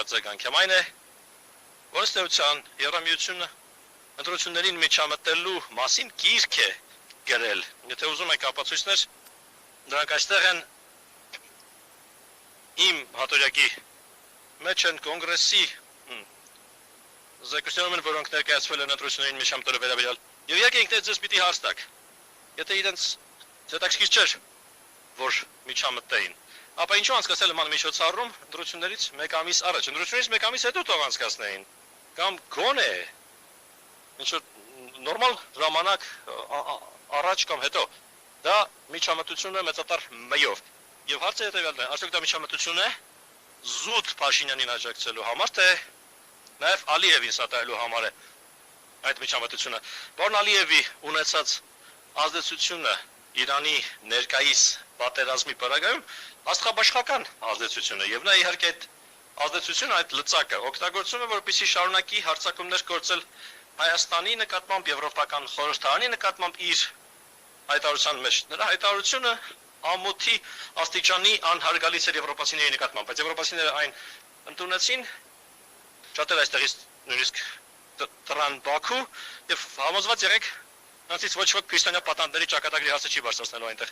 արձագանքեմ, այն է, որ ըստ էության Եվրամիությունը ընտրություններին միջամտելու մասին գիրք է գրել։ Եթե ուզում եք ապացույցներ, դրանք այստեղ են իմ հատորյակի մեջ են կոնգրեսի զեկույցներում են, որոնք ներկայացվել են ընտրություններին միջամտելու վերաբերյալ։ Եվ եկեք ինքներդ ձեզ պիտի հարց տաք, եթե իրենց հետաքրքիր չէր, որ միջամտեին, ապա ինչու անցկացել նման միջոցառում ընտրություններից մեկ ամիս առաջ, ընտրությունից մեկ ամիս հետո թող անցկացնեին, կամ գոնե ինչ-որ նորմալ ժամանակ առաջ կամ հետո, դա միջամտություն է մեծատար մյով։ Եվ հարցը հետևյալն է, արդյոք դա միջամտություն է զուտ Փաշինյանին աջակցելու համար, թե նաև Ալիևին սատարելու համար է այդ միջամտությունը։ Պարոն Ալիևի ունեցած ազդեցությունը Իրանի ներկայիս պատերազմի պարագայում աստղաբաշխական ազդեցություն է, եւ նա իհարկե այդ ազդեցությունը, այդ լծակը օգտագործում է, որպեսզի շարունակի հարձակումներ գործել Հայաստանի նկատմամբ, Եվրոպական խորհրդարանի նկատմամբ իր հայտարարության մեջ։ Նրա հայտարարությունը ամոթի աստիճանի անհարգալից էր եվրոպացիների նկատմամբ, բայց եվրոպացիները այն ընդունեցին, շատերը այստեղից նույնիսկ տրան Բաքու եւ համոզված եղեք, նրանցից ոչ ոք քրիստոնյա պատանդների ճակատագրի հասը չի բարձրացնելու այնտեղ։